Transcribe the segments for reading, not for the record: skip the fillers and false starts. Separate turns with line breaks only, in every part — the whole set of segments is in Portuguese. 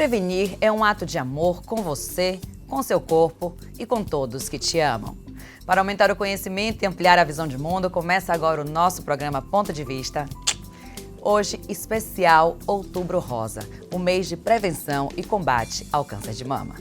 prevenir é um ato de amor com você, com seu corpo e com todos que te amam. Para aumentar o conhecimento e ampliar a visão de mundo, começa agora o nosso programa Ponto de Vista. Hoje, especial Outubro Rosa, o mês de prevenção e combate ao câncer de mama.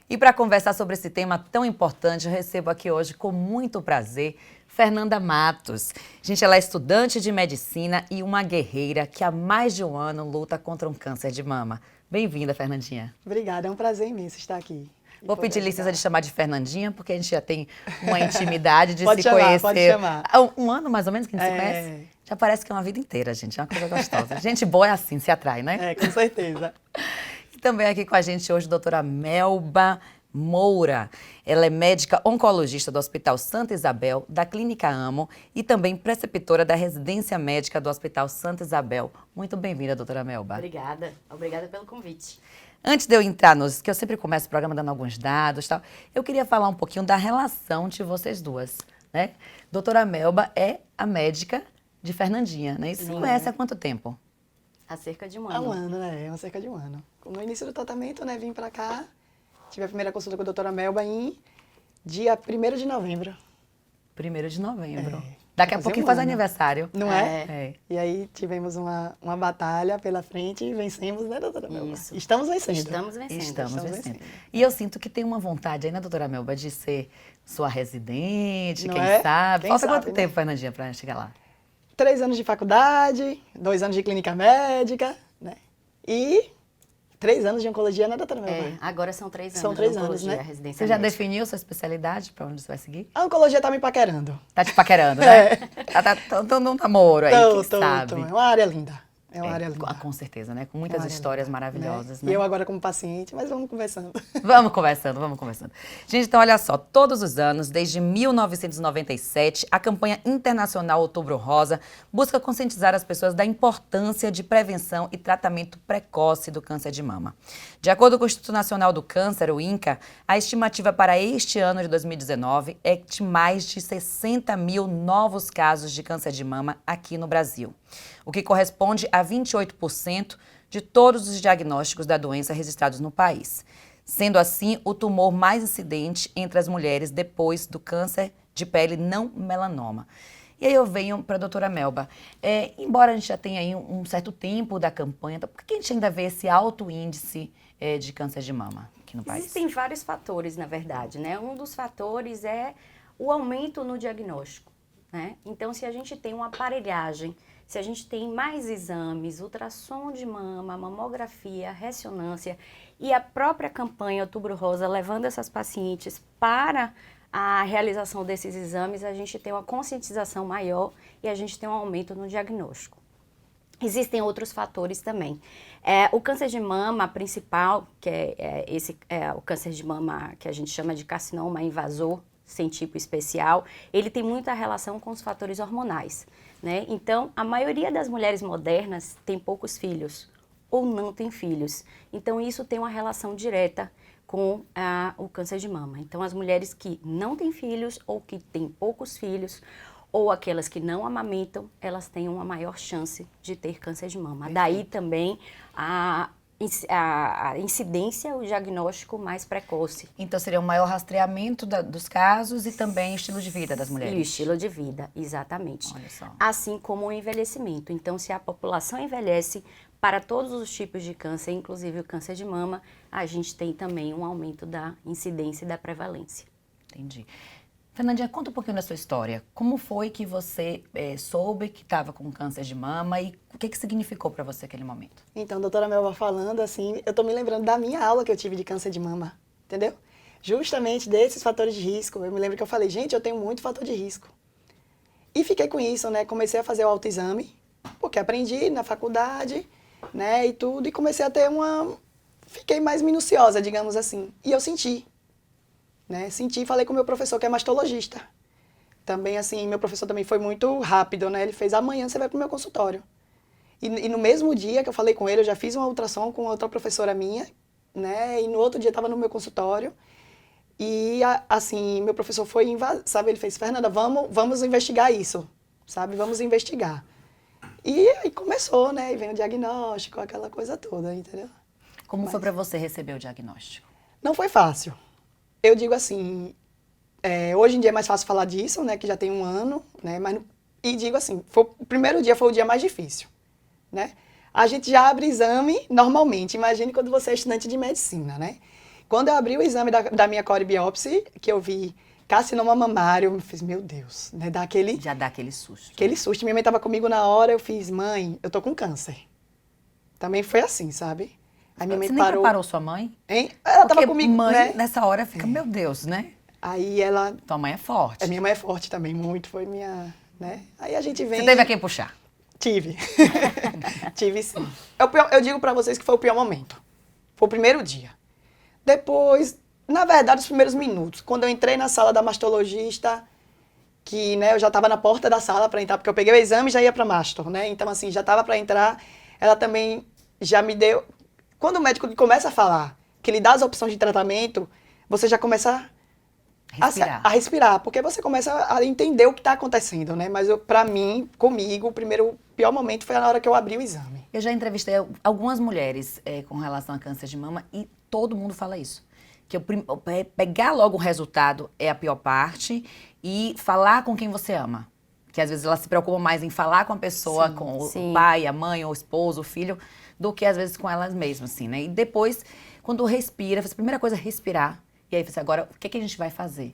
E para conversar sobre esse tema tão importante, eu recebo aqui hoje com muito prazer Fernanda Matos. Gente, ela é estudante de medicina e uma guerreira que há mais de um ano luta contra um câncer de mama. Bem-vinda, Fernandinha.
Obrigada, é um prazer imenso estar aqui.
Vou pedir licença de chamar de Fernandinha, porque a gente já tem uma intimidade de
pode
se
chamar,
conhecer.
Pode chamar.
Há um ano mais ou menos que a gente se conhece? Já parece que é uma vida inteira, gente. É uma coisa gostosa. Gente boa é assim, se atrai, né?
É, com certeza.
E também aqui com a gente hoje a doutora Melba Moura. Ela é médica oncologista do Hospital Santa Isabel, da Clínica Amo e também preceptora da residência médica do Hospital Santa Isabel. Muito bem-vinda, doutora Melba.
Obrigada. Obrigada pelo convite.
Antes de eu entrar que eu sempre começo o programa dando alguns dados e tal, eu queria falar um pouquinho da relação de vocês duas, né? Doutora Melba é a médica de Fernandinha, né? E se conhece há quanto tempo?
Há cerca de um
Há
ano.
um ano, né? Há cerca de um ano. No início do tratamento, né, vim pra cá, tive a primeira consulta com a doutora Melba em dia 1º de novembro.
1º de novembro.
É.
Daqui a pouquinho faz aniversário.
Não é?
É.
E aí tivemos uma batalha pela frente e vencemos, né, doutora Melba?
Isso.
Estamos vencendo.
Estamos vencendo.
Estamos vencendo. E eu sinto que tem uma vontade aí, né, doutora Melba, de ser sua residente,
Não
quem
é?
sabe.
Quem
Falta
sabe,
quanto
né?
tempo, Fernandinha, pra chegar lá?
3 anos de faculdade, 2 anos de clínica médica, né? E 3 anos de oncologia, né, doutora Melba?
É, agora são 3 anos.
São 3
de
anos,
oncologia,
né?
a residência
Você já
médica.
definiu sua especialidade, pra onde você vai seguir?
A oncologia tá me paquerando.
Tá te paquerando, né? Tá num namoro aí, quem sabe?
É uma área linda. É uma área linda.
Com certeza, né? Com muitas
Uma área
histórias
linda,
maravilhosas,
E
né?
eu agora como paciente, mas vamos conversando.
Vamos conversando, vamos conversando. Gente, então olha só, todos os anos, desde 1997, a campanha internacional Outubro Rosa busca conscientizar as pessoas da importância de prevenção e tratamento precoce do câncer de mama. De acordo com o Instituto Nacional do Câncer, o INCA, a estimativa para este ano de 2019 é de mais de 60 mil novos casos de câncer de mama aqui no Brasil, o que corresponde a 28% de todos os diagnósticos da doença registrados no país. Sendo assim, o tumor mais incidente entre as mulheres depois do câncer de pele não melanoma. E aí eu venho para a doutora Melba. Embora a gente já tenha aí um certo tempo da campanha, por que a gente ainda vê esse alto índice de câncer de mama aqui no país?
Existem vários fatores, na verdade, né? Um dos fatores é o aumento no diagnóstico, né? Então, se a gente tem uma aparelhagem, se a gente tem mais exames, ultrassom de mama, mamografia, ressonância e a própria campanha Outubro Rosa levando essas pacientes para a realização desses exames, a gente tem uma conscientização maior e a gente tem um aumento no diagnóstico. Existem outros fatores também. O câncer de mama principal, que é o câncer de mama que a gente chama de carcinoma invasor, sem tipo especial, ele tem muita relação com os fatores hormonais, né? Então, a maioria das mulheres modernas tem poucos filhos ou não tem filhos. Então, isso tem uma relação direta com o câncer de mama. Então, as mulheres que não têm filhos ou que têm poucos filhos ou aquelas que não amamentam, elas têm uma maior chance de ter câncer de mama. Daí também a incidência, o diagnóstico mais precoce.
Então seria um maior rastreamento dos casos e também o estilo de vida das mulheres.
E o estilo de vida, exatamente.
Olha só.
Assim como o envelhecimento. Então, se a população envelhece para todos os tipos de câncer, inclusive o câncer de mama, a gente tem também um aumento da incidência e da prevalência.
Entendi. Fernandinha, conta um pouquinho da sua história. Como foi que você soube que estava com câncer de mama e o que significou para você aquele momento?
Então, doutora Melba falando assim, eu tô me lembrando da minha aula que eu tive de câncer de mama, entendeu? Justamente desses fatores de risco. Eu me lembro que eu falei, gente, eu tenho muito fator de risco. E fiquei com isso, né? Comecei a fazer o autoexame, porque aprendi na faculdade, né, e tudo, e comecei a ter fiquei mais minuciosa, digamos assim. E eu senti, né? Senti e falei com o meu professor, que é mastologista. Também, assim, meu professor também foi muito rápido, né? Ele fez, amanhã você vai pro meu consultório. E no mesmo dia que eu falei com ele, eu já fiz uma ultrassom com outra professora minha, né? E no outro dia estava no meu consultório. E, assim, meu professor foi, sabe, ele fez, Fernanda, vamos investigar isso, sabe? Vamos investigar. E aí começou, né? E vem o diagnóstico, aquela coisa toda, entendeu?
Como foi para você receber o diagnóstico?
Não foi fácil. Eu digo assim, hoje em dia é mais fácil falar disso, né? Que já tem um ano, né? E digo assim, o primeiro dia foi o dia mais difícil, né? A gente já abre exame normalmente. Imagine quando você é estudante de medicina, né? Quando eu abri o exame da minha core biópsia, que eu vi carcinoma mamário, eu fiz, meu Deus, né?
Já dá aquele susto.
Aquele susto. Minha mãe estava comigo na hora, eu fiz, mãe, eu tô com câncer. Também foi assim, sabe? Aí minha mãe
Você nem preparou sua mãe?
Hein? Ela
Porque
tava comigo,
mãe,
né?
nessa hora, fica, meu Deus, né?
Aí ela...
Tua mãe é forte.
Minha mãe é forte também, muito, foi minha, né? Aí a gente vem...
Você teve a quem puxar?
Tive. Tive sim. Eu digo pra vocês que foi o pior momento. Foi o primeiro dia. Depois, na verdade, os primeiros minutos. Quando eu entrei na sala da mastologista, que, né, eu já estava na porta da sala para entrar, porque eu peguei o exame e já ia para mastor, né? Então, assim, já estava para entrar. Ela também já me deu... Quando o médico começa a falar, que ele dá as opções de tratamento, você já começa a respirar, porque você começa a entender o que está acontecendo, né? Mas para mim, comigo, o pior momento foi na hora que eu abri o exame.
Eu já entrevistei algumas mulheres com relação a câncer de mama e todo mundo fala isso. Que pegar logo o resultado é a pior parte e falar com quem você ama. Que às vezes elas se preocupam mais em falar com a pessoa, com o pai, a mãe, o esposo, o filho, do que às vezes com elas mesmas, assim, né? E depois, quando respira, a primeira coisa é respirar. E aí você, agora, o que a gente vai fazer?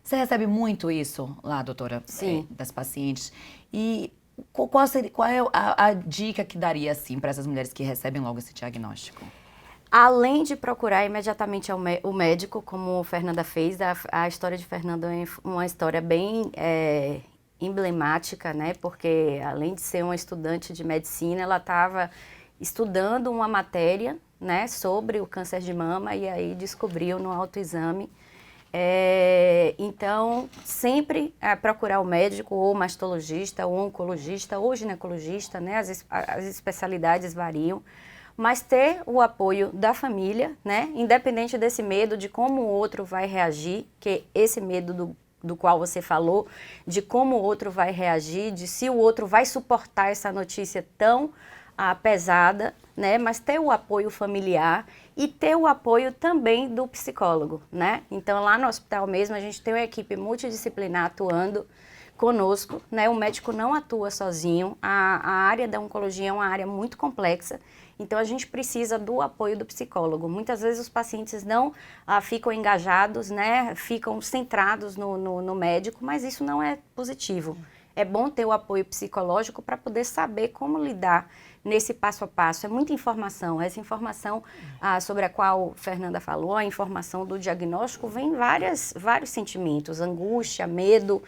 Você recebe muito isso lá, doutora?
Sim.
Das pacientes. E qual é a dica que daria, assim, para essas mulheres que recebem logo esse diagnóstico?
Além de procurar imediatamente o médico, como a Fernanda fez, a história de Fernanda é uma história bem emblemática, né? Porque além de ser uma estudante de medicina, ela estava estudando uma matéria, né, sobre o câncer de mama e aí descobriu no autoexame. Então, sempre procurar o médico, ou mastologista, ou oncologista, ou ginecologista, né? As especialidades variam. Mas ter o apoio da família, né? Independente desse medo de como o outro vai reagir, que esse medo do qual você falou, de como o outro vai reagir, de se o outro vai suportar essa notícia tão pesada, né? Mas ter o apoio familiar e ter o apoio também do psicólogo, né? Então, lá no hospital mesmo, a gente tem uma equipe multidisciplinar atuando conosco, né? O médico não atua sozinho, a área da oncologia é uma área muito complexa, então a gente precisa do apoio do psicólogo. Muitas vezes os pacientes não ficam engajados, né? Ficam centrados no médico, mas isso não é positivo. É bom ter o apoio psicológico para poder saber como lidar nesse passo a passo. É muita informação. Essa informação sobre a qual Fernanda falou, a informação do diagnóstico, vem vários sentimentos. Angústia, medo,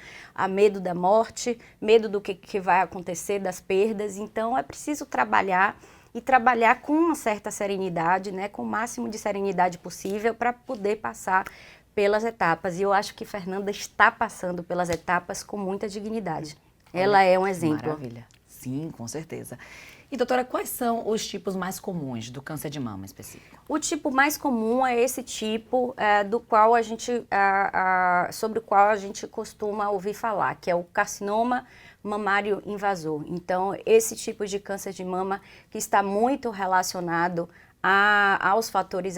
medo da morte, medo do que vai acontecer, das perdas. Então, é preciso trabalhar e trabalhar com uma certa serenidade, né, com o máximo de serenidade possível para poder passar pelas etapas. E eu acho que Fernanda está passando pelas etapas com muita dignidade. Ela é um exemplo.
Maravilha. Sim, com certeza. E, doutora, quais são os tipos mais comuns do câncer de mama específico?
O tipo mais comum é esse tipo do qual a gente, sobre o qual a gente costuma ouvir falar, que é o carcinoma mamário invasor. Então, esse tipo de câncer de mama que está muito relacionado aos fatores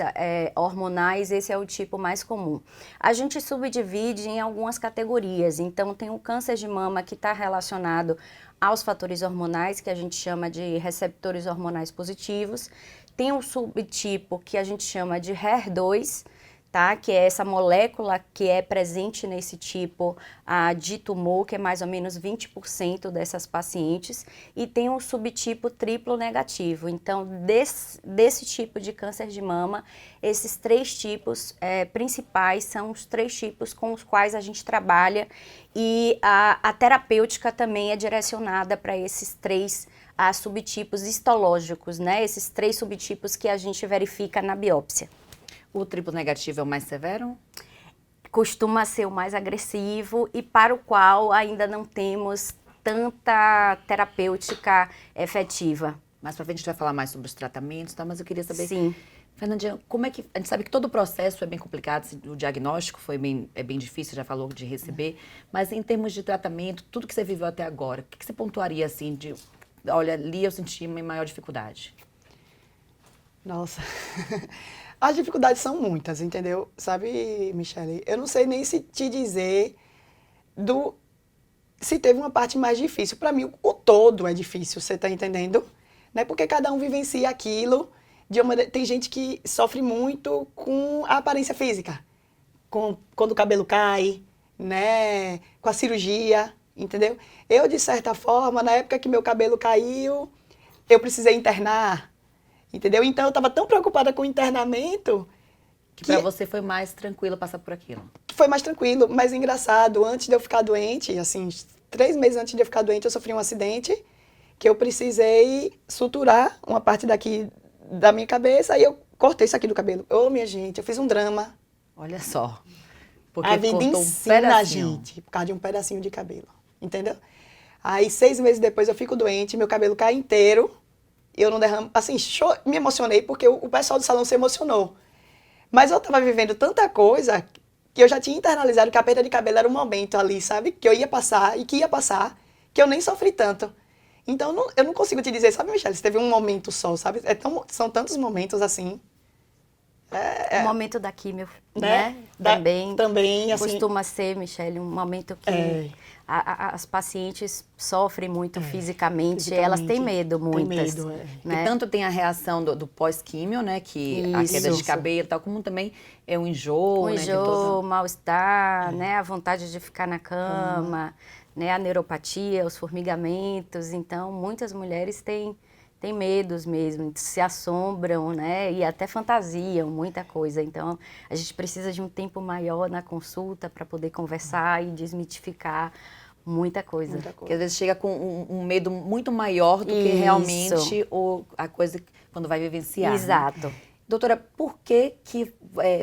hormonais, esse é o tipo mais comum. A gente subdivide em algumas categorias, então tem o câncer de mama que está relacionado aos fatores hormonais, que a gente chama de receptores hormonais positivos, tem um subtipo que a gente chama de HER2, tá? Que é essa molécula que é presente nesse tipo de tumor, que é mais ou menos 20% dessas pacientes, e tem um subtipo triplo negativo. Então, desse tipo de câncer de mama, esses três tipos principais são os três tipos com os quais a gente trabalha, e a terapêutica também é direcionada para esses três subtipos histológicos, né? Esses três subtipos que a gente verifica na biópsia.
O triplo negativo é o mais severo?
Costuma ser o mais agressivo e para o qual ainda não temos tanta terapêutica efetiva.
Mais pra frente a gente vai falar mais sobre os tratamentos, tá? Mas eu queria saber...
Sim.
Fernandinha, como é que... A gente sabe que todo o processo é bem complicado, o diagnóstico é bem difícil, já falou de receber, mas em termos de tratamento, tudo que você viveu até agora, o que você pontuaria assim de... Olha, ali eu senti uma maior dificuldade.
Nossa, as dificuldades são muitas, entendeu? Sabe, Michele, eu não sei nem se te dizer se teve uma parte mais difícil. Para mim, o todo é difícil, você tá entendendo? Né? Porque cada um vivencia aquilo de uma... Tem gente que sofre muito com a aparência física, quando o cabelo cai, né? Com a cirurgia, entendeu? Eu, de certa forma, na época que meu cabelo caiu, eu precisei internar. Entendeu? Então, eu estava tão preocupada com o internamento
que para você foi mais tranquilo passar por aquilo.
Foi mais tranquilo, mas engraçado. Antes de eu ficar doente, assim, 3 meses antes de eu ficar doente, eu sofri um acidente que eu precisei suturar uma parte daqui da minha cabeça e eu cortei isso aqui do cabelo. Ô, minha gente, eu fiz um drama.
Olha só. Porque
a vida ensina a gente por causa de um pedacinho de cabelo. Entendeu? Aí, 6 meses depois, eu fico doente, meu cabelo cai inteiro. Eu não derramo, assim, me emocionei porque o pessoal do salão se emocionou. Mas eu estava vivendo tanta coisa que eu já tinha internalizado que a perda de cabelo era um momento ali, sabe? Que eu ia passar e que ia passar, que eu nem sofri tanto. Então, eu não consigo te dizer, sabe, Michele, se teve um momento só, sabe? São tantos momentos assim.
O momento da químio, né? Também,
assim,
costuma ser, Michele, um momento que as pacientes sofrem muito fisicamente, elas têm medo, muitas.
Tem medo,
né? E tanto tem a reação do pós-químio, né? Que a queda de cabelo, tal, como também é um enjoo,
o
né?
enjoo, mal-estar, né? A vontade de ficar na cama, né? A neuropatia, os formigamentos. Então, muitas mulheres têm medos mesmo, se assombram, né? E até fantasiam muita coisa. Então, a gente precisa de um tempo maior na consulta para poder conversar e desmitificar muita coisa.
Porque às vezes chega com um medo muito maior do que realmente a coisa quando vai vivenciar.
Exato.
Né? Doutora, por que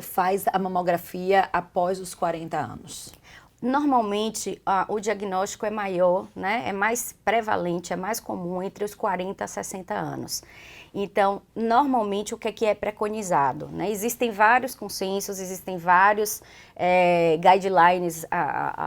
faz a mamografia após os 40 anos?
Normalmente, o diagnóstico é maior, né? É mais prevalente, é mais comum entre os 40 a 60 anos. Então, normalmente, o que é preconizado? Né? Existem vários consensos, existem vários guidelines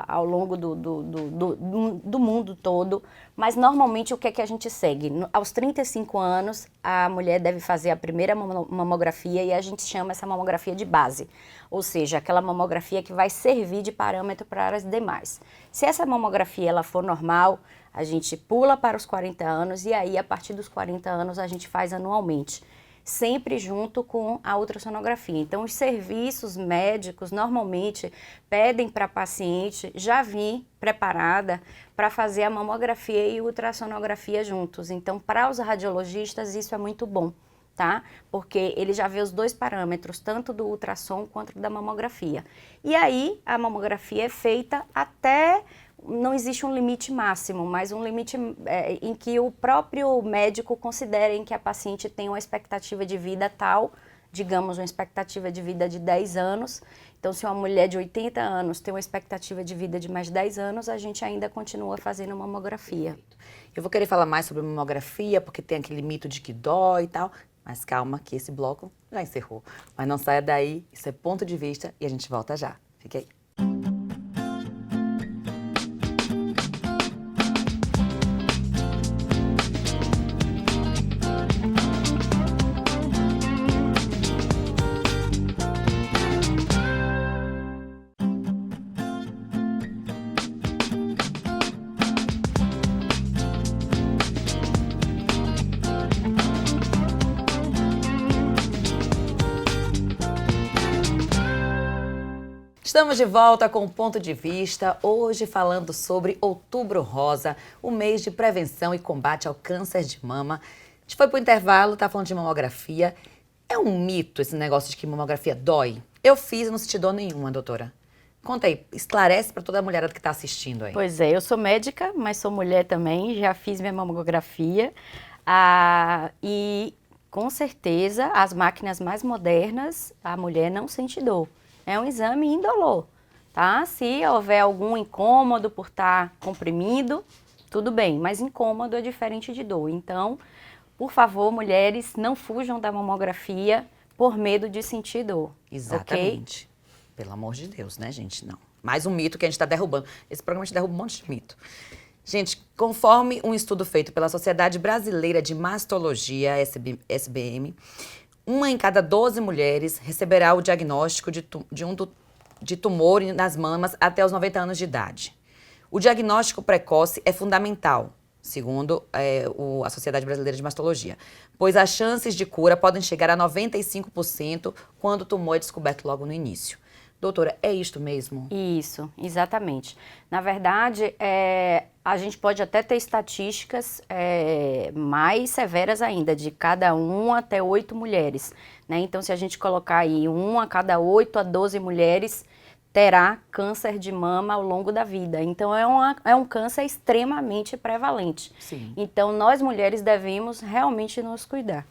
ao longo do mundo todo, mas normalmente o que a gente segue? Aos 35 anos, a mulher deve fazer a primeira mamografia e a gente chama essa mamografia de base, ou seja, aquela mamografia que vai servir de parâmetro para as demais. Se essa mamografia ela for normal, a gente pula para os 40 anos e aí, a partir dos 40 anos, a gente faz anualmente, sempre junto com a ultrassonografia. Então, os serviços médicos normalmente pedem para a paciente já vir preparada para fazer a mamografia e a ultrassonografia juntos. Então, para os radiologistas, isso é muito bom, tá? Porque ele já vê os dois parâmetros, tanto do ultrassom quanto da mamografia. E aí, a mamografia é feita até... Não existe um limite máximo, mas um limite em que o próprio médico considere que a paciente tem uma expectativa de vida tal, digamos, uma expectativa de vida de 10 anos. Então, se uma mulher de 80 anos tem uma expectativa de vida de mais 10 anos, a gente ainda continua fazendo mamografia.
Eu vou querer falar mais sobre mamografia, porque tem aquele mito de que dói e tal, mas calma que esse bloco já encerrou. Mas não saia daí, isso é ponto de vista e a gente volta já. Fique aí. Estamos de volta com o Ponto de Vista, hoje falando sobre Outubro Rosa, o mês de prevenção e combate ao câncer de mama. A gente foi para o intervalo, tá falando de mamografia. É um mito esse negócio de que mamografia dói? Eu fiz e não senti dor nenhuma, doutora. Conta aí, esclarece para toda a mulherada que está assistindo aí.
Pois é, eu sou médica, mas sou mulher também, já fiz minha mamografia. E com certeza, as máquinas mais modernas, a mulher não sente dor. É um exame indolor, tá? Se houver algum incômodo por estar comprimido, tudo bem, mas incômodo é diferente de dor. Então, por favor, mulheres, não fujam da mamografia, por medo de sentir dor.
Exatamente.
Ok?
Pelo amor de Deus, né, gente? Não. Mais um mito que a gente está derrubando. Esse programa a gente derruba um monte de mito. Gente, conforme um estudo feito pela Sociedade Brasileira de Mastologia, SBM, uma em cada 12 mulheres receberá o diagnóstico de tumor nas mamas até os 90 anos de idade. O diagnóstico precoce é fundamental, segundo a Sociedade Brasileira de Mastologia, pois as chances de cura podem chegar a 95% quando o tumor é descoberto logo no início. Doutora, é isto mesmo?
Isso, exatamente. Na verdade, a gente pode até ter estatísticas mais severas ainda, de cada 1 até 8 mulheres, né? Então, se a gente colocar aí 1 a cada 8 a 12 mulheres terá câncer de mama ao longo da vida. Então, é um câncer extremamente prevalente.
Sim.
Então, nós mulheres devemos realmente nos cuidar.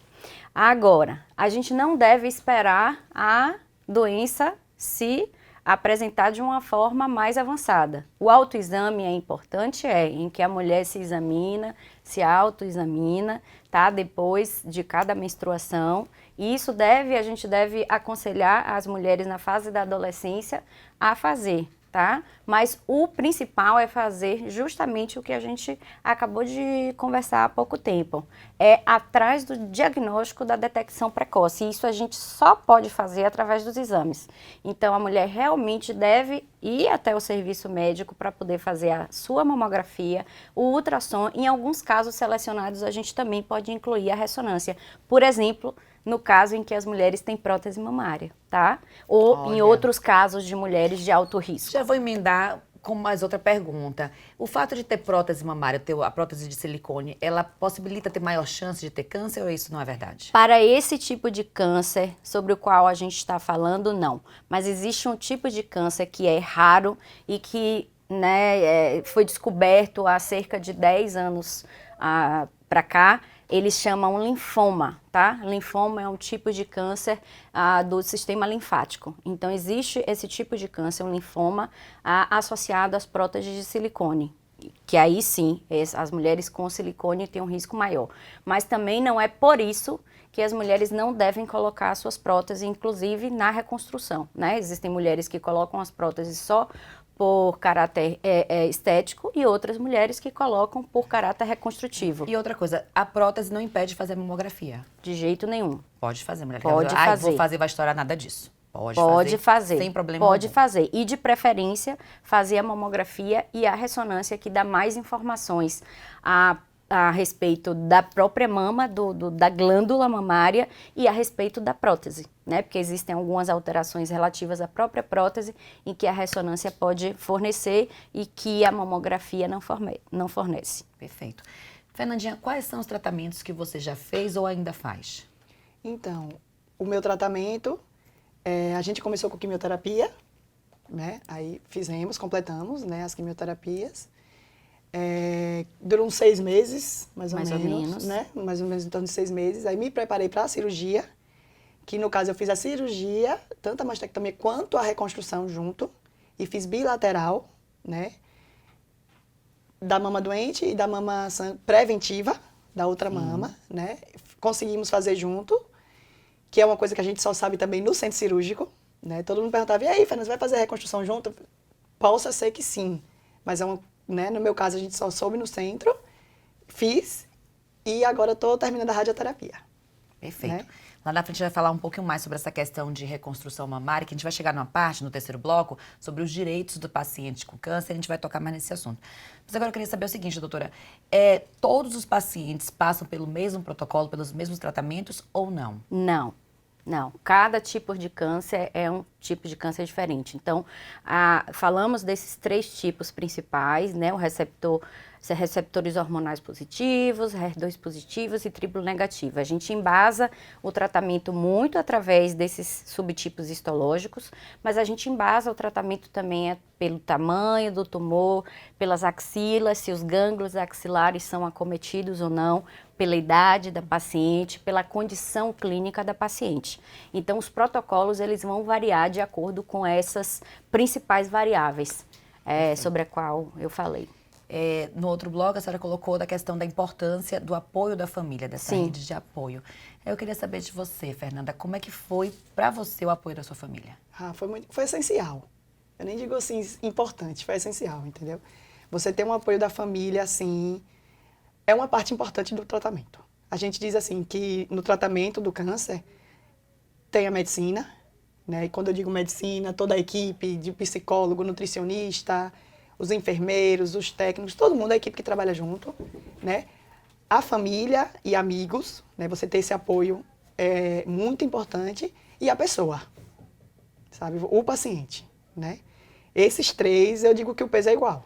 Agora, a gente não deve esperar a doença se apresentar de uma forma mais avançada. O autoexame é importante, em que a mulher se examina, se autoexamina, tá? Depois de cada menstruação. E isso a gente deve aconselhar as mulheres na fase da adolescência a fazer, tá? Mas o principal é fazer justamente o que a gente acabou de conversar há pouco tempo. É atrás do diagnóstico da detecção precoce. E isso a gente só pode fazer através dos exames. Então, a mulher realmente deve ir até o serviço médico para poder fazer a sua mamografia, o ultrassom. Em alguns casos selecionados, a gente também pode incluir a ressonância. Por exemplo, no caso em que as mulheres têm prótese mamária, tá? Ou em outros casos de mulheres de alto risco.
Já vou emendar com mais outra pergunta. O fato de ter prótese mamária, ter a prótese de silicone, ela possibilita ter maior chance de ter câncer ou isso não é verdade?
Para esse tipo de câncer sobre o qual a gente está falando, não. Mas existe um tipo de câncer que é raro e que foi descoberto há cerca de 10 anos para cá. Eles chamam linfoma, tá? Linfoma é um tipo de câncer do sistema linfático. Então, existe esse tipo de câncer, um linfoma, associado às próteses de silicone. Que aí sim, as mulheres com silicone têm um risco maior. Mas também não é por isso que as mulheres não devem colocar suas próteses, inclusive na reconstrução, né? Existem mulheres que colocam as próteses só por caráter estético e outras mulheres que colocam por caráter reconstrutivo.
E outra coisa, a prótese não impede de fazer mamografia?
De jeito nenhum.
Pode fazer, mulher.
Pode fazer.
Vou fazer, vai estourar nada disso.
Pode fazer.
Sem problema
Pode
algum.
fazer. E de preferência, fazer a mamografia e a ressonância, que dá mais informações a respeito da própria mama, da glândula mamária e a respeito da prótese, né? Porque existem algumas alterações relativas à própria prótese em que a ressonância pode fornecer e que a mamografia não fornece.
Perfeito. Fernandinha, quais são os tratamentos que você já fez ou ainda faz?
Então, o meu tratamento, a gente começou com quimioterapia, né? Aí completamos, né, as quimioterapias. Durou uns 6 meses, mais ou menos, né? Mais ou menos em torno de 6 meses. Aí me preparei para a cirurgia, que no caso eu fiz a cirurgia, tanto a mastectomia quanto a reconstrução junto, e fiz bilateral, né? Da mama doente e da mama preventiva, da outra mama, né? Conseguimos fazer junto, que é uma coisa que a gente só sabe também no centro cirúrgico, né? Todo mundo perguntava, e aí, Fernanda, você vai fazer a reconstrução junto? Possa ser que sim, mas né? No meu caso, a gente só soube no centro, fiz e agora estou terminando a radioterapia.
Perfeito.
Né?
Lá na frente a gente vai falar um pouquinho mais sobre essa questão de reconstrução mamária, que a gente vai chegar numa parte, no terceiro bloco, sobre os direitos do paciente com câncer, a gente vai tocar mais nesse assunto. Mas agora eu queria saber o seguinte, doutora, todos os pacientes passam pelo mesmo protocolo, pelos mesmos tratamentos ou não?
Não, cada tipo de câncer é um tipo de câncer diferente. Então, falamos desses 3 tipos principais, né? Receptores hormonais positivos, HER2 positivos e triplo negativo. A gente embasa o tratamento muito através desses subtipos histológicos, mas a gente embasa o tratamento também pelo tamanho do tumor, pelas axilas, se os gânglios axilares são acometidos ou não, pela idade da paciente, pela condição clínica da paciente. Então, os protocolos eles vão variar de acordo com essas principais variáveis sobre a qual eu falei.
No outro blog, a senhora colocou da questão da importância do apoio da família, dessa
Sim.
rede de apoio. Eu queria saber de você, Fernanda, como é que foi para você o apoio da sua família?
Foi essencial. Eu nem digo assim importante, foi essencial, entendeu? Você ter um apoio da família, assim, é uma parte importante do tratamento. A gente diz assim que no tratamento do câncer tem a medicina, né? E quando eu digo medicina, toda a equipe de psicólogo, nutricionista, os enfermeiros, os técnicos, todo mundo, a equipe que trabalha junto, né? A família e amigos, né? Você ter esse apoio é muito importante, e a pessoa, sabe? O paciente, né? Esses três, eu digo que o peso é igual.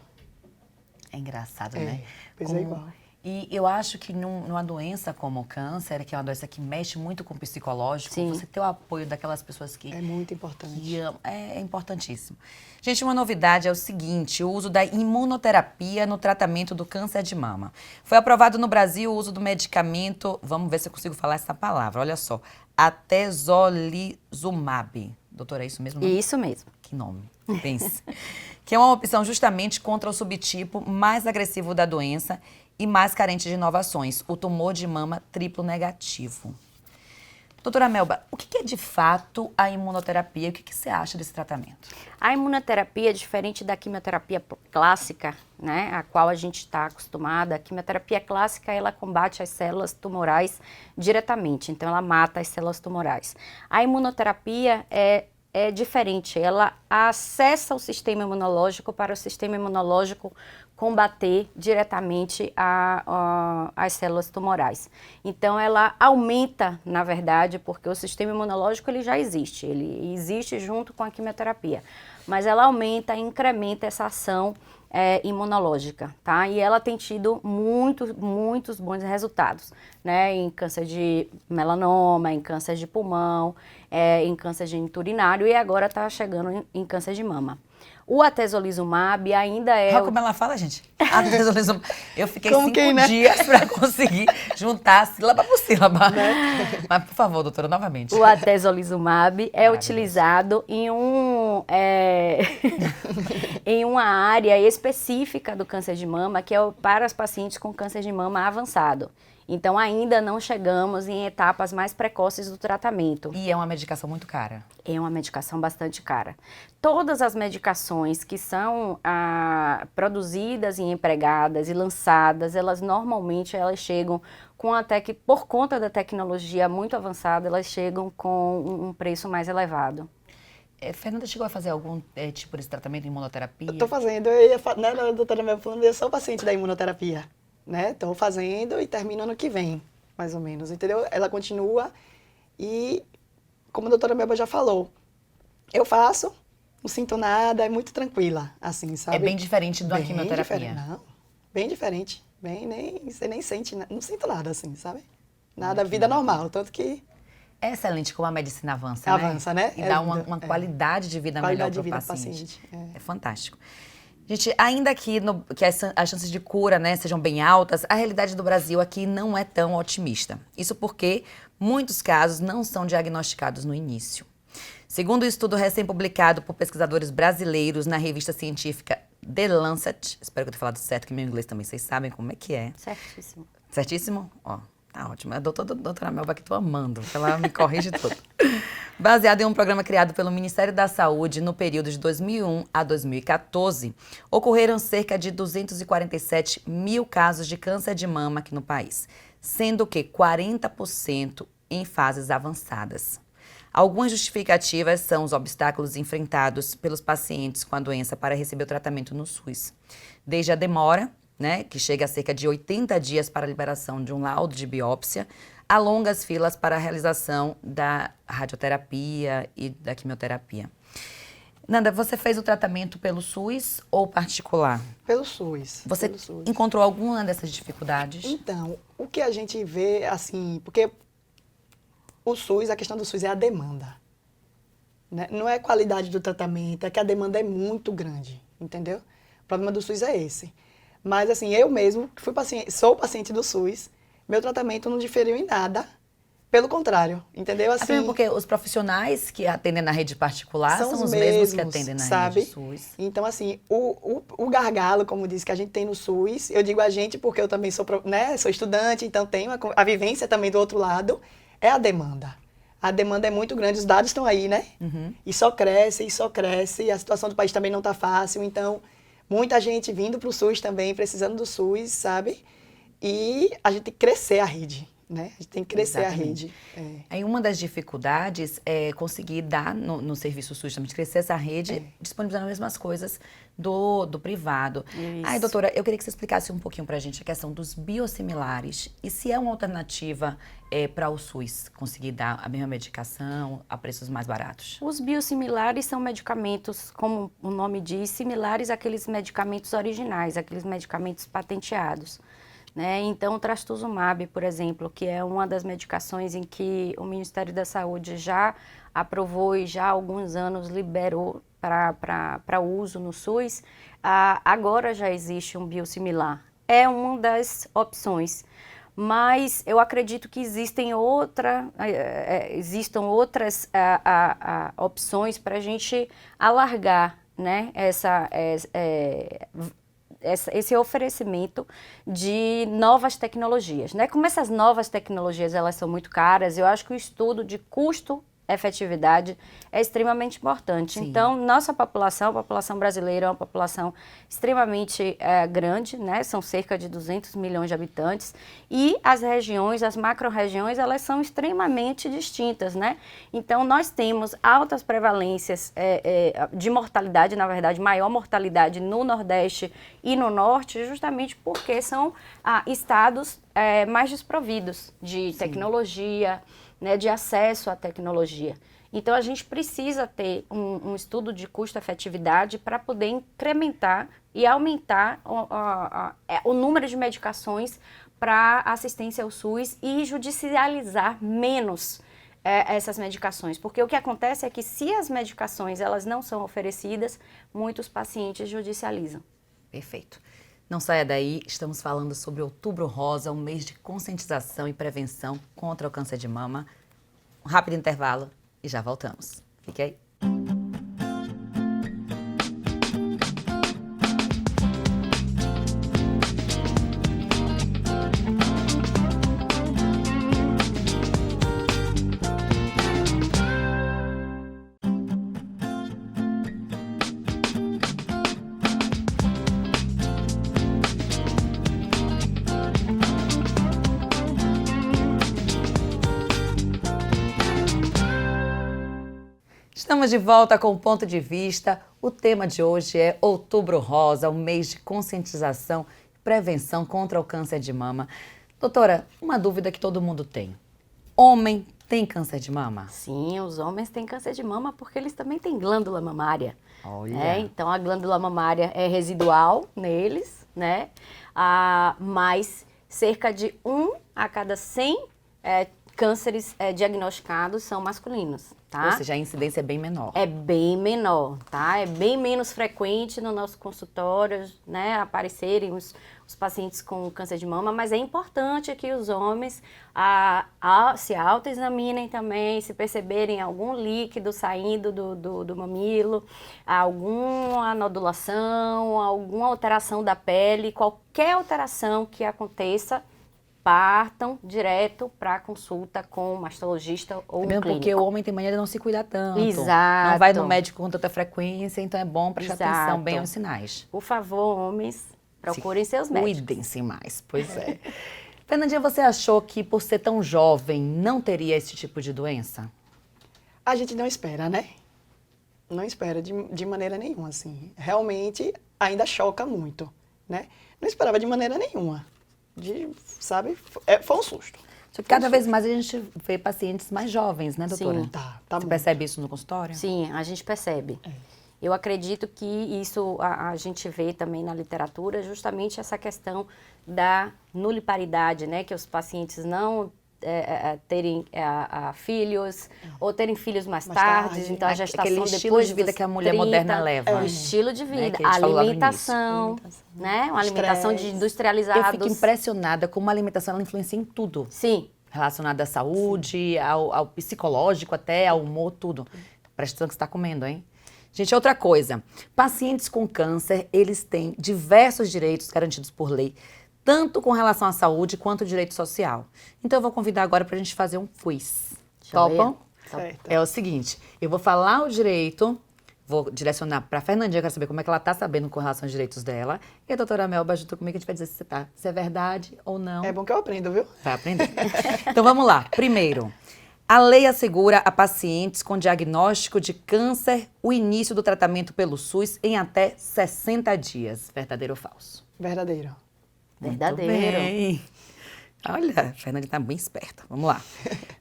É engraçado, né?
O peso é igual.
E eu acho que numa doença como o câncer, que é uma doença que mexe muito com o psicológico,
Sim.
você ter o apoio daquelas pessoas que
É muito importante.
que amam, é importantíssimo. Gente, uma novidade é o seguinte, o uso da imunoterapia no tratamento do câncer de mama. Foi aprovado no Brasil o uso do medicamento, vamos ver se eu consigo falar essa palavra, olha só, atezolizumab. Doutora, é isso mesmo? Não?
Isso mesmo.
Que nome, pense. Que é uma opção justamente contra o subtipo mais agressivo da doença e mais carente de inovações, o tumor de mama triplo negativo. Doutora Melba, o que é de fato a imunoterapia? O que você acha desse tratamento?
A imunoterapia, diferente da quimioterapia clássica, né, a qual a gente está acostumada, a quimioterapia clássica, ela combate as células tumorais diretamente, então ela mata as células tumorais. A imunoterapia é diferente, ela acessa o sistema imunológico para o sistema imunológico combater diretamente as células tumorais. Então, ela aumenta, na verdade, porque o sistema imunológico ele já existe, ele existe junto com a quimioterapia, mas ela aumenta, incrementa essa ação imunológica, tá? E ela tem tido muitos bons resultados, né? Em câncer de melanoma, em câncer de pulmão, em câncer geniturinário e agora está chegando em câncer de mama. O atezolizumab ainda é...
Olha como ela fala, gente. Atezolizumab. Eu fiquei
Como
5
quem, né?
dias para conseguir juntar sílaba por sílaba. Mas, por favor, doutora, novamente.
O atezolizumab é utilizado em em uma área específica do câncer de mama, que é para os pacientes com câncer de mama avançado. Então, ainda não chegamos em etapas mais precoces do tratamento.
E é uma medicação muito cara.
É uma medicação bastante cara. Todas as medicações que são produzidas e empregadas e lançadas, elas chegam com até que, por conta da tecnologia muito avançada, elas chegam com um preço mais elevado.
Fernanda chegou a fazer algum tipo de tratamento de imunoterapia?
Eu tô fazendo, né, doutora Mel falando, eu sou paciente da imunoterapia, né? Tô fazendo e termino ano que vem, mais ou menos, entendeu? Ela continua e, como a doutora Melba já falou, eu faço, não sinto nada, é muito tranquila, assim, sabe?
É bem diferente da quimioterapia.
Não, bem diferente. Você nem sente, não sinto nada, assim, sabe? Nada, vida normal, tanto que...
É excelente como a medicina avança,
Avança, né?
E dá uma qualidade de vida melhor para o paciente. É fantástico. Gente, ainda que as chances de cura, né, sejam bem altas, a realidade do Brasil aqui não é tão otimista. Isso porque muitos casos não são diagnosticados no início. Segundo um estudo recém-publicado por pesquisadores brasileiros na revista científica The Lancet, espero que eu tenha falado certo, que meu inglês também vocês sabem como é que é.
Certíssimo.
Certíssimo? Ó, tá ótimo. A doutora Melba que tô amando, ela me corrige tudo. Baseado em um programa criado pelo Ministério da Saúde no período de 2001 a 2014, ocorreram cerca de 247 mil casos de câncer de mama aqui no país, sendo que 40% em fases avançadas. Algumas justificativas são os obstáculos enfrentados pelos pacientes com a doença para receber o tratamento no SUS. Desde a demora, né, que chega a cerca de 80 dias para a liberação de um laudo de biópsia, há longas filas para a realização da radioterapia e da quimioterapia. Nanda, você fez o tratamento pelo SUS ou particular?
Pelo SUS.
Você
pelo SUS.
encontrou alguma dessas dificuldades?
Então, o que a gente vê, assim, porque o SUS, a questão do SUS é a demanda. Né? Não é a qualidade do tratamento, é que a demanda é muito grande, entendeu? O problema do SUS é esse. Mas, assim, eu mesmo, que sou paciente do SUS, meu tratamento não diferiu em nada Pelo contrário, entendeu?
Até mesmo porque os profissionais que atendem na rede particular são os mesmos que atendem na rede SUS.
Então, assim, o gargalo, como diz, que a gente tem no SUS, eu digo a gente porque eu também sou, né, sou estudante, então tenho a vivência também do outro lado, é a demanda. A demanda é muito grande, os dados estão aí, né? E só cresce, e a situação do país também não está fácil, então muita gente vindo para o SUS também, precisando do SUS, sabe? E a gente tem que crescer a rede. Né? A gente tem que crescer
Exatamente.
a rede.
Aí uma das dificuldades é conseguir dar no serviço SUS, também, crescer essa rede, disponibilizando as mesmas coisas do privado.
Isso.
Aí, doutora, eu queria que você explicasse um pouquinho pra gente a questão dos biosimilares e se é uma alternativa para o SUS conseguir dar a mesma medicação a preços mais baratos.
Os biosimilares são medicamentos, como o nome diz, similares àqueles medicamentos originais, aqueles medicamentos patenteados. Né? Então, o trastuzumab, por exemplo, que é uma das medicações em que o Ministério da Saúde já aprovou e já há alguns anos liberou para uso no SUS, agora já existe um biosimilar. É uma das opções, mas eu acredito que existam outras opções para a gente alargar, né, esse oferecimento de novas tecnologias, né? Como essas novas tecnologias elas são muito caras, eu acho que o estudo de custo-efetividade é extremamente importante.
Sim.
Então, nossa população, a população brasileira é uma população extremamente grande, né? São cerca de 200 milhões de habitantes e as regiões, as macro-regiões, elas são extremamente distintas, né? Então, nós temos altas prevalências de mortalidade, na verdade, maior mortalidade no Nordeste e no Norte, justamente porque são estados mais desprovidos de tecnologia, né, de acesso à tecnologia. Então, a gente precisa ter um estudo de custo-efetividade para poder incrementar e aumentar o número de medicações para assistência ao SUS e judicializar menos essas medicações. Porque o que acontece é que se as medicações elas não são oferecidas, muitos pacientes judicializam.
Perfeito. Não saia daí, estamos falando sobre Outubro Rosa, um mês de conscientização e prevenção contra o câncer de mama. Um rápido intervalo e já voltamos. Fique aí. Estamos de volta com o Ponto de Vista. O tema de hoje é Outubro Rosa, um mês de conscientização e prevenção contra o câncer de mama. Doutora, uma dúvida que todo mundo tem. Homem tem câncer de mama?
Sim, os homens têm câncer de mama porque eles também têm glândula mamária.
Olha.
Então, a glândula mamária é residual neles, né? Mas cerca de 1 a cada 100 cânceres diagnosticados são masculinos, tá?
Ou seja, a incidência é bem menor.
É bem menor, tá? É bem menos frequente no nosso consultório, né, aparecerem os pacientes com câncer de mama, mas é importante que os homens se autoexaminem também, se perceberem algum líquido saindo do mamilo, alguma nodulação, alguma alteração da pele, qualquer alteração que aconteça, partam direto para consulta com um mastologista ou um
Mesmo
clínico.
porque o homem tem mania de não se cuidar tanto.
Exato.
Não vai no médico com tanta frequência, então é bom prestar atenção bem aos sinais.
Por favor, homens, procurem seus médicos.
Cuidem-se mais, pois é. Fernandinha, você achou que por ser tão jovem não teria esse tipo de doença?
A gente não espera, né? Não espera de maneira nenhuma, assim. Realmente ainda choca muito, né? Não esperava de maneira nenhuma. Sabe? Foi um susto.
Só que cada vez mais a gente vê pacientes mais jovens, né, doutora?
Sim.
Tá
Você
muito.
percebe isso no consultório?
Sim, a gente percebe. Eu acredito que isso a gente vê também na literatura, justamente essa questão da nuliparidade, né? Que os pacientes não terem filhos ou terem filhos mais tarde. Então, a gestação
aquele
depois
estilo de vida
dos
que a mulher
30,
moderna leva.
O estilo de
Né,
vida,
que a gente falou lá no
alimentação, né? Uma alimentação de
Estresse.
industrializados.
Eu fico impressionada como a alimentação ela influencia em tudo.
Sim.
relacionado à saúde, ao psicológico até, ao humor, tudo. Presta atenção que você está comendo, hein? Gente, outra coisa. Pacientes com câncer, eles têm diversos direitos garantidos por lei, tanto com relação à saúde quanto direito social. Então eu vou convidar agora para a gente fazer um quiz. Topam?
Certo.
É o seguinte, eu vou falar o direito, vou direcionar para a Fernandinha, eu quero saber como é que ela está sabendo com relação aos direitos dela. E a doutora Melba junto comigo, a gente vai dizer se é verdade ou não.
É bom que eu aprendo, viu?
Vai aprender. Então vamos lá. Primeiro, a lei assegura a pacientes com diagnóstico de câncer o início do tratamento pelo SUS em até 60 dias. Verdadeiro ou falso?
Verdadeiro.
Verdadeiro.
Muito bem. Olha, a Fernanda está bem esperta. Vamos lá.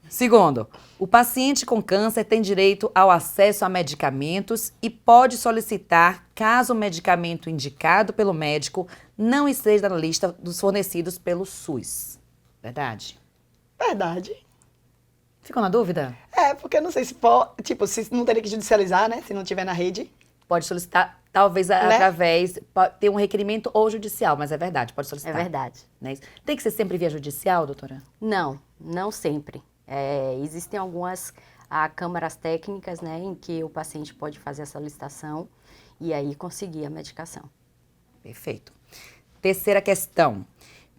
Segundo, o paciente com câncer tem direito ao acesso a medicamentos e pode solicitar caso o medicamento indicado pelo médico não esteja na lista dos fornecidos pelo SUS. Verdade?
Verdade.
Ficou na dúvida?
É, porque eu não sei se se não teria que judicializar, né? Se não tiver na rede.
Pode solicitar, talvez através, pode ter um requerimento ou judicial, mas é verdade, pode
É
solicitar.
verdade.
Não é isso? Tem que ser sempre via judicial, doutora?
Não, não sempre. Existem algumas câmaras técnicas, né, em que o paciente pode fazer a solicitação e aí conseguir a medicação.
Perfeito. Terceira questão.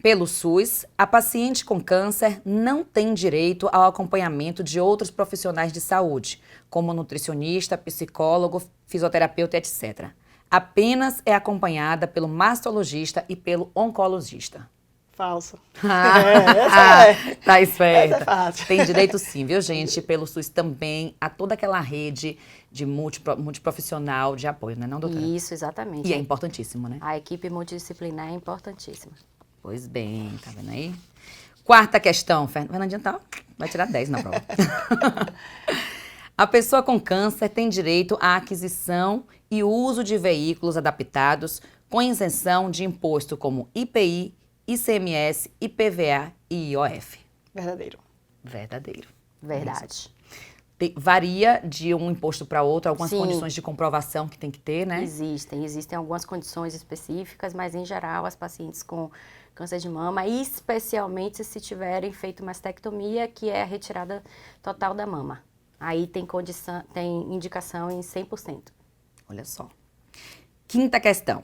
Pelo SUS, a paciente com câncer não tem direito ao acompanhamento de outros profissionais de saúde, como nutricionista, psicólogo, fisioterapeuta, etc. Apenas é acompanhada pelo mastologista e pelo oncologista.
Falso.
Tá
Essa
esperta.
é fácil.
Tem direito sim, viu, gente? Pelo SUS também, a toda aquela rede de multiprofissional de apoio, não é não, doutora?
Isso, exatamente.
E é importantíssimo, né?
A equipe multidisciplinar é importantíssima.
Pois bem, tá vendo aí? Quarta questão, Fernandinha vai tirar 10 na prova. A pessoa com câncer tem direito à aquisição e uso de veículos adaptados com isenção de imposto como IPI, ICMS, IPVA e IOF.
Verdadeiro.
Verdadeiro.
Verdade.
Varia de um imposto para outro, algumas
Sim.
condições de comprovação que tem que ter, né?
Existem algumas condições específicas, mas em geral as pacientes com câncer de mama, especialmente se tiverem feito mastectomia, que é a retirada total da mama. Aí tem indicação em 100%.
Olha só. Quinta questão.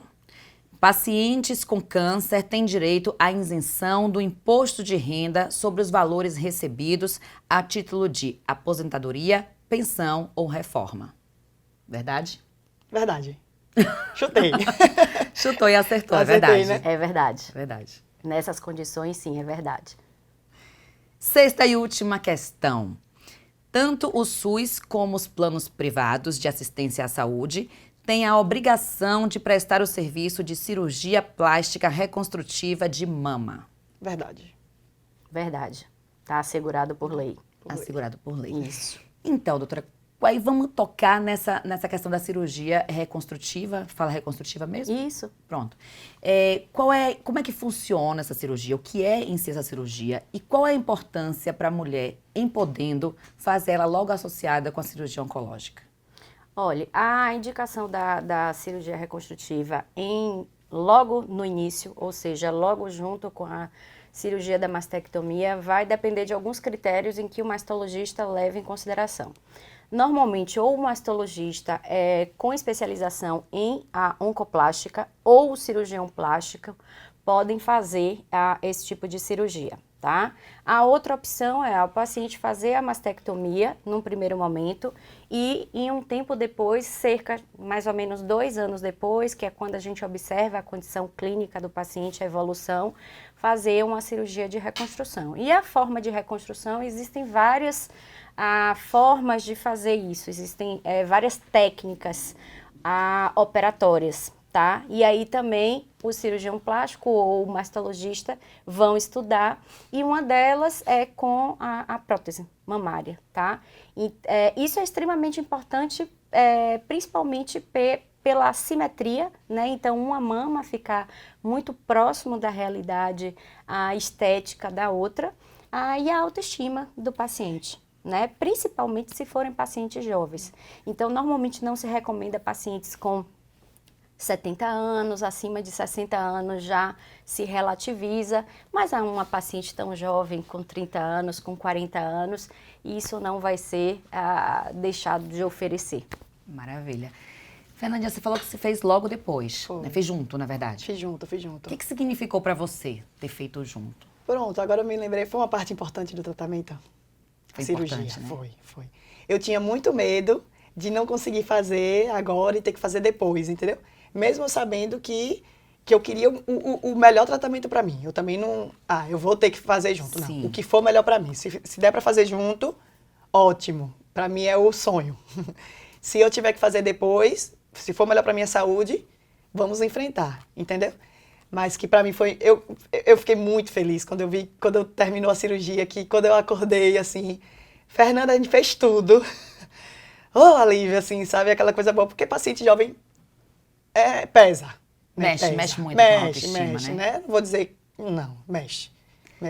Pacientes com câncer têm direito à isenção do imposto de renda sobre os valores recebidos a título de aposentadoria, pensão ou reforma. Verdade?
Verdade. Chutei.
Chutou e acertou, é
Acertei,
verdade.
né?
É verdade.
Verdade.
Nessas condições, sim, é verdade.
Sexta e última questão. Tanto o SUS como os planos privados de assistência à saúde têm a obrigação de prestar o serviço de cirurgia plástica reconstrutiva de mama.
Verdade.
Verdade. Está assegurado por lei.
Assegurado por lei.
Isso.
Então, doutora, aí vamos tocar nessa questão da cirurgia reconstrutiva. Fala reconstrutiva mesmo?
Isso.
Pronto. Como é que funciona essa cirurgia? O que é em si essa cirurgia? E qual é a importância para a mulher em podendo fazer ela logo associada com a cirurgia oncológica?
Olha, a indicação da cirurgia reconstrutiva logo no início, ou seja, logo junto com a cirurgia da mastectomia, vai depender de alguns critérios em que o mastologista leva em consideração. Normalmente, ou o mastologista com especialização em a oncoplástica ou o cirurgião plástico podem fazer esse tipo de cirurgia, tá? A outra opção é o paciente fazer a mastectomia num primeiro momento e em um tempo depois, mais ou menos 2 anos depois, que é quando a gente observa a condição clínica do paciente, a evolução, fazer uma cirurgia de reconstrução. E a forma de reconstrução, existem várias formas de fazer isso, existem várias técnicas operatórias, tá? E aí também o cirurgião plástico ou o mastologista vão estudar e uma delas é com a prótese mamária, tá? E, isso é extremamente importante, principalmente pela simetria, né? Então, uma mama ficar muito próximo da realidade estética da outra e a autoestima do paciente, né? Principalmente se forem pacientes jovens. Então, normalmente não se recomenda pacientes com 70 anos, acima de 60 anos já se relativiza, mas há uma paciente tão jovem, com 30 anos, com 40 anos, isso não vai ser deixado de oferecer.
Maravilha. Fernandinha, você falou que você fez logo depois,
Foi.
né? Fez junto, na verdade.
Fiz junto.
O que significou pra você ter feito junto?
Pronto, agora eu me lembrei, foi uma parte importante do tratamento.
Foi
A cirurgia,
importante, né?
Foi. Eu tinha muito medo de não conseguir fazer agora e ter que fazer depois, entendeu? Mesmo sabendo que eu queria o melhor tratamento pra mim. Eu também não... eu vou ter que fazer junto.
Sim.
Não, o que for melhor pra mim. Se der pra fazer junto, ótimo. Pra mim é o sonho. Se eu tiver que fazer depois, se for melhor pra minha saúde, vamos enfrentar, entendeu? Mas que pra mim foi... Eu fiquei muito feliz quando eu terminou a cirurgia, que quando eu acordei, assim... Fernanda, a gente fez tudo. Oh, alívio, assim, sabe? Aquela coisa boa. Porque paciente jovem pesa. Né?
Mexe muito com a autoestima,
mexe, né? Não vou dizer... Não, mexe.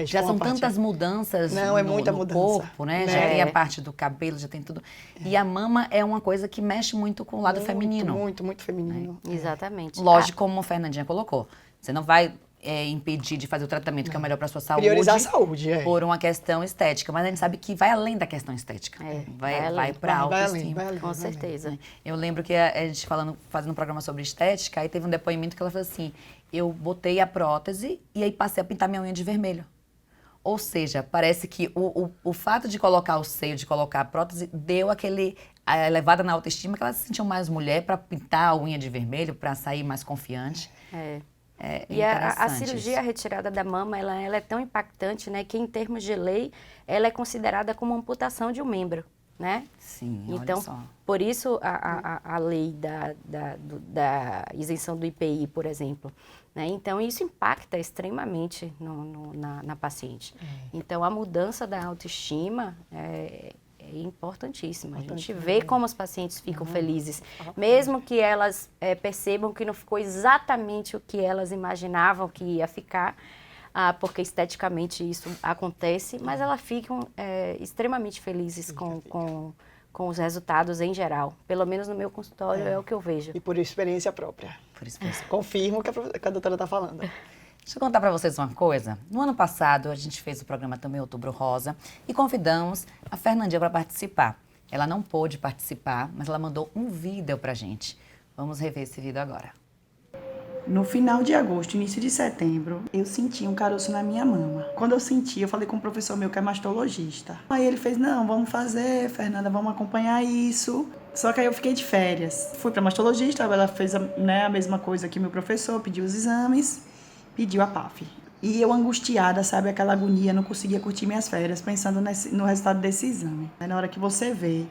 Já
com
são
a parte-
tantas mudanças
Não, é muita
no
mudança.
corpo, né? Já tem a parte do cabelo, já tem tudo. E a mama é uma coisa que mexe muito com o lado feminino.
Muito feminino.
Exatamente.
Lógico, como a Fernandinha colocou. Você não vai impedir de fazer o tratamento que é o melhor para sua saúde.
Priorizar a saúde,
Por uma questão estética. Mas a gente sabe que vai além da questão estética. Vai para
Vai
autoestima.
além,
Com
vai além.
certeza.
Eu lembro que a gente fazendo um programa sobre estética, aí teve um depoimento que ela falou assim, eu botei a prótese e aí passei a pintar minha unha de vermelho. Ou seja, parece que o fato de colocar o seio, de colocar a prótese, deu a elevada na autoestima, que ela se sentiu mais mulher para pintar a unha de vermelho, para sair mais confiante.
E a
interessante
cirurgia
isso.
retirada da mama, ela é tão impactante, né, que em termos de lei, ela é considerada como amputação de um membro, né?
Sim,
Então,
olha só.
por isso a lei da isenção do IPI, por exemplo. Né? Então, isso impacta extremamente na paciente. Então, a mudança da autoestima é importantíssima. A gente vê como os pacientes ficam felizes, mesmo que elas percebam que não ficou exatamente o que elas imaginavam que ia ficar, porque esteticamente isso acontece, mas elas ficam extremamente felizes com os resultados em geral. Pelo menos no meu consultório é o que eu vejo.
E por experiência própria.
Por isso mesmo.
Confirmo o que a doutora está falando.
Deixa eu contar para vocês uma coisa. No ano passado, a gente fez o programa também Outubro Rosa e convidamos a Fernandinha para participar. Ela não pôde participar, mas ela mandou um vídeo pra gente. Vamos rever esse vídeo agora.
No final de agosto, início de setembro, eu senti um caroço na minha mama. Quando eu senti, eu falei com um professor meu que é mastologista. Aí ele fez, não, vamos fazer, Fernanda, vamos acompanhar isso. Só que aí eu fiquei de férias. Fui pra mastologista, ela fez a mesma coisa que o meu professor, pediu os exames, pediu a PAF. E eu angustiada, sabe, aquela agonia, não conseguia curtir minhas férias, pensando no resultado desse exame. Na hora que você vê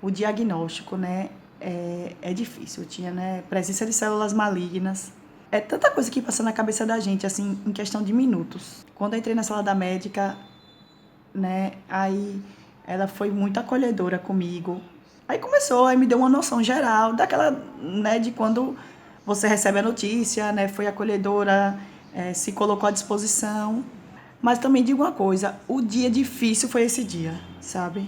o diagnóstico, né, é difícil. Eu tinha, né, presença de células malignas. É tanta coisa que passa na cabeça da gente, assim, em questão de minutos. Quando eu entrei na sala da médica, né, aí ela foi muito acolhedora comigo. Aí começou, aí me deu uma noção geral daquela, né, de quando você recebe a notícia, né, foi acolhedora, se colocou à disposição. Mas também digo uma coisa, o dia difícil foi esse dia, sabe?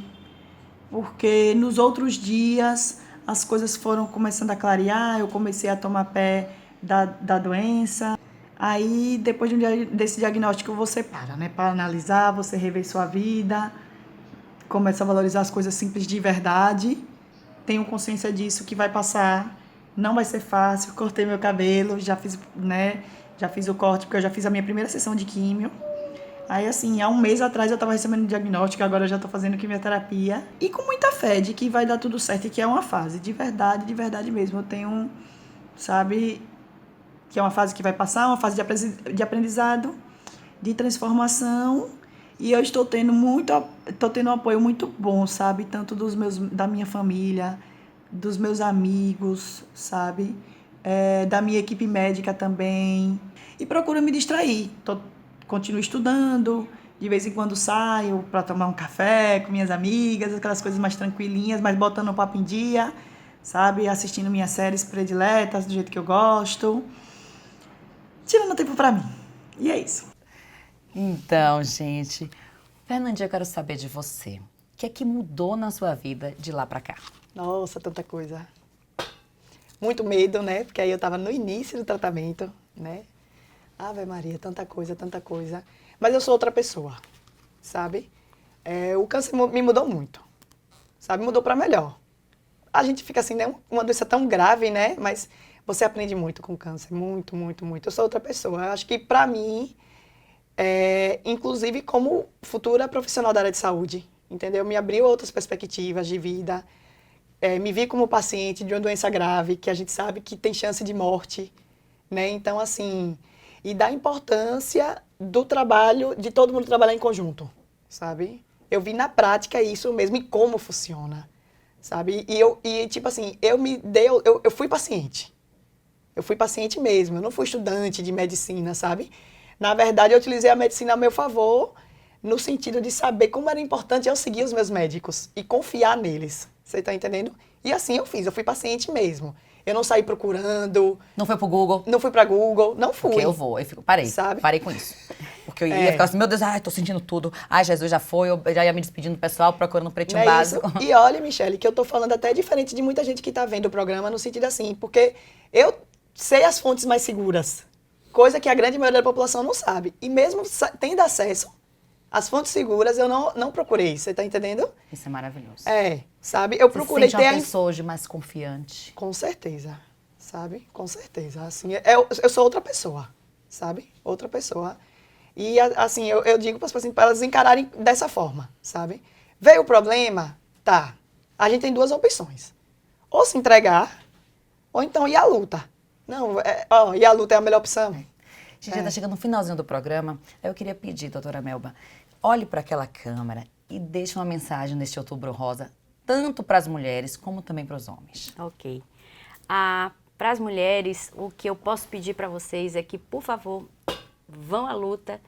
Porque nos outros dias as coisas foram começando a clarear, eu comecei a tomar pé da doença. Aí, depois desse diagnóstico, você para, né? Para analisar, você rever sua vida, começa a valorizar as coisas simples de verdade. Tenho consciência disso, que vai passar, não vai ser fácil. Cortei meu cabelo, já fiz, né? Já fiz o corte, porque eu já fiz a minha primeira sessão de químio. Aí, assim, há um mês atrás eu estava recebendo diagnóstico, agora eu já estou fazendo quimioterapia. E com muita fé de que vai dar tudo certo e que é uma fase, de verdade mesmo. Eu tenho, sabe, que é uma fase que vai passar, uma fase de aprendizado, de transformação. E eu estou tendo um apoio muito bom, sabe? Tanto da minha família, dos meus amigos, sabe? Da minha equipe médica também. E procuro me distrair. Continuo estudando, de vez em quando saio para tomar um café com minhas amigas, aquelas coisas mais tranquilinhas, mas botando o papo em dia, sabe? Assistindo minhas séries prediletas, do jeito que eu gosto. Tirando tempo para mim. E é isso.
Então, gente, Fernandinha, eu quero saber de você. O que é que mudou na sua vida de lá pra cá?
Nossa, tanta coisa. muito medo, né? Porque aí eu estava no início do tratamento, né? Ave Maria, tanta coisa, tanta coisa. Mas eu sou outra pessoa, sabe? O câncer me mudou muito, sabe? Mudou para melhor. A gente fica assim, né? Uma doença tão grave, né? Mas você aprende muito com o câncer, muito, muito, muito. Eu sou outra pessoa. Eu acho que para mim, inclusive como futura profissional da área de saúde, entendeu? Me abriu outras perspectivas de vida. Me vi como paciente de uma doença grave, que a gente sabe que tem chance de morte, né? Então, assim, e da importância do trabalho, de todo mundo trabalhar em conjunto, sabe? Eu vi na prática isso mesmo e como funciona, sabe? Tipo assim, eu fui paciente. Eu fui paciente mesmo, eu não fui estudante de medicina, sabe? Na verdade, eu utilizei a medicina a meu favor, no sentido de saber como era importante eu seguir os meus médicos e confiar neles. Você tá entendendo? E assim eu fiz, eu fui paciente mesmo. Eu não saí procurando.
Não foi pro Google?
Não fui pra Google, não fui.
Porque eu fico, parei,
sabe?
Parei com isso. Porque eu ia ficar assim, meu Deus, ai, tô sentindo tudo. Ai, Jesus já foi, eu já ia me despedindo do pessoal, procurando um pretinho básico.
Isso? E olha, Michele, que eu tô falando até diferente de muita gente que tá vendo o programa, no sentido assim, porque eu sei as fontes mais seguras, coisa que a grande maioria da população não sabe. E mesmo tendo acesso às fontes seguras, eu não procurei, você tá entendendo?
Isso é maravilhoso.
Sabe? Eu procurei
ter
ter
uma pessoa hoje mais confiante.
Com certeza, sabe? Com certeza. Assim, eu sou outra pessoa, sabe? Outra pessoa. E, assim, eu digo para as pessoas, para elas encararem dessa forma, sabe? Veio o problema? Tá. A gente tem duas opções. Ou se entregar, ou então ir à luta. Não, ir à luta é a melhor opção.
A gente já está chegando no finalzinho do programa. Eu queria pedir, doutora Melba, olhe para aquela câmera e deixe uma mensagem neste Outubro Rosa, tanto para as mulheres como também para os homens.
Ok. Para as mulheres, o que eu posso pedir para vocês é que, por favor, vão à luta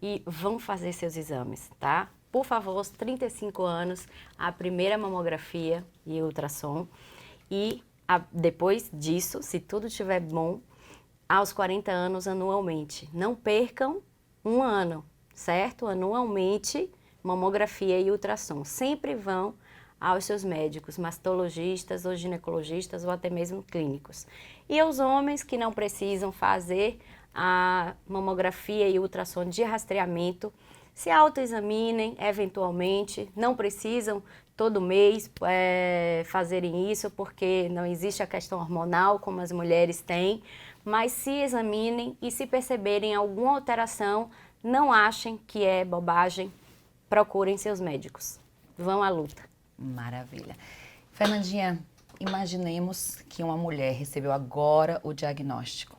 e vão fazer seus exames, tá? Por favor, aos 35 anos, a primeira mamografia e ultrassom. E depois disso, se tudo estiver bom, aos 40 anos anualmente. Não percam um ano, certo? Anualmente, mamografia e ultrassom. Sempre vão aos seus médicos, mastologistas ou ginecologistas ou até mesmo clínicos. E aos homens que não precisam fazer a mamografia e ultrassom de rastreamento, se autoexaminem eventualmente, não precisam todo mês fazerem isso, porque não existe a questão hormonal como as mulheres têm, mas se examinem e se perceberem alguma alteração, não achem que é bobagem, procurem seus médicos. Vão à luta.
Maravilha. Fernandinha, imaginemos que uma mulher recebeu agora o diagnóstico.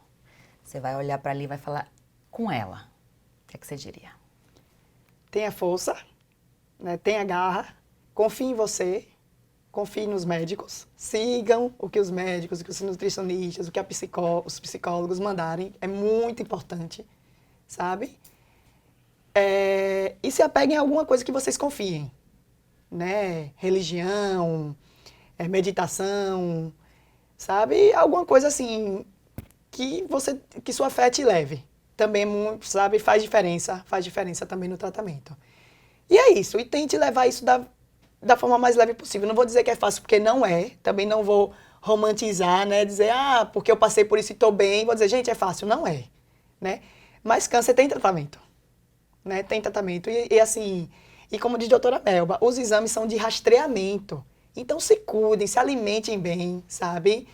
Você vai olhar para ali e vai falar com ela. O que é que você diria?
Tenha força, né? Tenha garra, confie em você, confie nos médicos, sigam o que os médicos, o que os nutricionistas, o que os psicólogos mandarem, é muito importante, sabe? E se apeguem a alguma coisa que vocês confiem, né? Religião, meditação, sabe? Alguma coisa assim que sua fé te leve. Também, sabe, faz diferença também no tratamento. E é isso, e tente levar isso da forma mais leve possível. Não vou dizer que é fácil, porque não é. Também não vou romantizar, né? Dizer, porque eu passei por isso e estou bem. Vou dizer, gente, é fácil. Não é, né? Mas câncer tem tratamento, né? Tem tratamento. E assim, e como diz a doutora Melba, os exames são de rastreamento. Então se cuidem, se alimentem bem, sabe?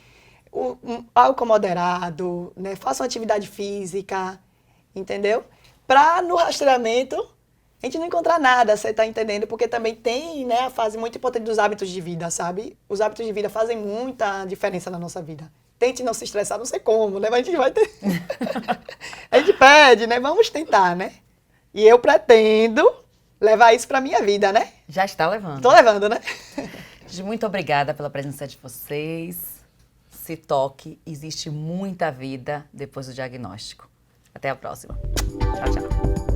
Álcool moderado, né? Façam atividade física, entendeu? Para no rastreamento a gente não encontrar nada, você tá entendendo? Porque também tem, né, a fase muito importante dos hábitos de vida, sabe? Os hábitos de vida fazem muita diferença na nossa vida. Tente não se estressar, não sei como, né? Mas a gente vai ter... a gente pede, né? Vamos tentar, né? E eu pretendo levar isso pra minha vida, né?
Já está levando.
Tô levando, né?
Muito obrigada pela presença de vocês. Se toque, existe muita vida depois do diagnóstico. Até a próxima. Tchau, tchau.